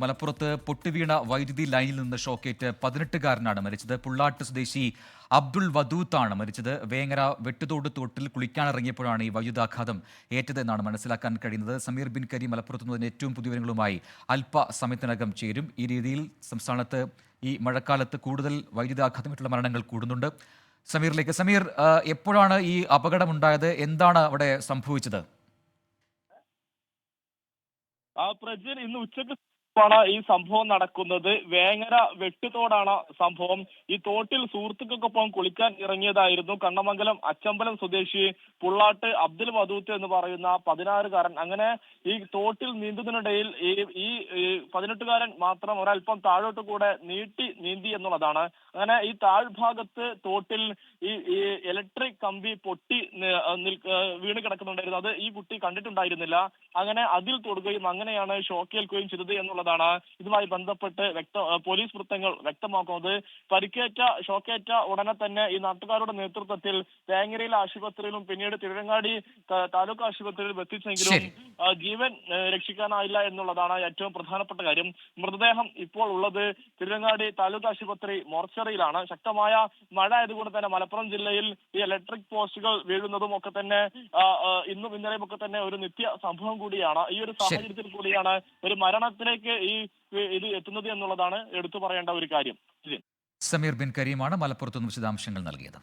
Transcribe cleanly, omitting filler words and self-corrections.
മലപ്പുറത്ത് പൊട്ടുവീണ വൈദ്യുതി ലൈനിൽ നിന്ന് ഷോക്കേറ്റ് 18-കാരനാണ് മരിച്ചത്. പുള്ളാട്ട് സ്വദേശി അബ്ദുൾ വദൂത്താണ് മരിച്ചത്. വേങ്ങര വെട്ടുതോട് തോട്ടിൽ കുളിക്കാനിറങ്ങിയപ്പോഴാണ് ഈ വൈദ്യുതാഘാതം ഏറ്റതെന്നാണ് മനസ്സിലാക്കാൻ കഴിയുന്നത്. സമീർ ബിൻ കരീം മലപ്പുറത്ത് നിന്ന് ഏറ്റവും പുതിയ വിവരങ്ങളുമായി അല്പസമയത്തിനകം ചേരും. ഈ രീതിയിൽ സംസ്ഥാനത്ത് ഈ മഴക്കാലത്ത് കൂടുതൽ വൈദ്യുതാഘാതമായിട്ടുള്ള മരണങ്ങൾ കൂടുന്നുണ്ട്. സമീർ, എപ്പോഴാണ് ഈ അപകടമുണ്ടായത്? എന്താണ് അവിടെ സംഭവിച്ചത്? പ്രജിൻ ഇന്ന് ഉച്ചയ്ക്ക് ാണ് ഈ സംഭവം നടക്കുന്നത്. വേങ്ങര വെട്ടുതോടാണ് സംഭവം. ഈ തോട്ടിൽ സുഹൃത്തുക്കൾക്കൊപ്പം കുളിക്കാൻ ഇറങ്ങിയതായിരുന്നു കണ്ണമംഗലം അച്ചമ്പലം സ്വദേശി പുള്ളാട്ട് അബ്ദുൽ വദൂത്ത് എന്ന് പറയുന്ന 16-കാരൻ. അങ്ങനെ ഈ തോട്ടിൽ നീന്തുന്നതിനിടയിൽ ഈ 18-കാരൻ മാത്രം ഒരല്പം താഴോട്ട് കൂടെ നീന്തി എന്നുള്ളതാണ്. അങ്ങനെ ഈ താഴ്ഭാഗത്ത് തോട്ടിൽ ഈ ഇലക്ട്രിക് കമ്പി പൊട്ടി വീണ് കിടക്കുന്നുണ്ടായിരുന്നു. അത് ഈ കുട്ടി കണ്ടിട്ടുണ്ടായിരുന്നില്ല. അങ്ങനെ അതിൽ തൊടുകയും അങ്ങനെയാണ് ഷോക്കേൽക്കുകയും ചെയ്തത് എന്നുള്ളതാണ് ഇതുമായി ബന്ധപ്പെട്ട് പോലീസ് വൃത്തങ്ങൾ വ്യക്തമാക്കുന്നത്. ഷോക്കേറ്റ ഉടനെ തന്നെ ഈ നാട്ടുകാരുടെ നേതൃത്വത്തിൽ വേങ്ങരയിലെ ആശുപത്രിയിലും പിന്നീട് തിരുവങ്ങാടി താലൂക്ക് ആശുപത്രിയിലും എത്തിച്ചെങ്കിലും ജീവൻ രക്ഷിക്കാനായില്ല എന്നുള്ളതാണ് ഏറ്റവും പ്രധാനപ്പെട്ട കാര്യം. മൃതദേഹം ഇപ്പോൾ ഉള്ളത് തിരുവങ്ങാടി താലൂക്ക് ആശുപത്രി മോർച്ചറിയിലാണ്. ശക്തമായ മഴ ആയതുകൊണ്ട് തന്നെ മലപ്പുറം ജില്ലയിൽ ഈ ഇലക്ട്രിക് പോസ്റ്റുകൾ വീഴുന്നതും ഒക്കെ തന്നെ ഇന്നും ഇന്നലെയും ഒക്കെ തന്നെ ഒരു നിത്യ സംഭവം കൂടിയാണ്. ഈ ഒരു സാഹചര്യത്തിൽ കൂടിയാണ് ഒരു മരണത്തിലേക്ക് ഇത് എത്തുന്നത് എന്നുള്ളതാണ് എടുത്തു പറയേണ്ട ഒരു കാര്യം. സമീർ ബിൻ കരീമാണ് മലപ്പുറത്ത് നിന്ന് വിശദാംശങ്ങൾ നൽകിയത്.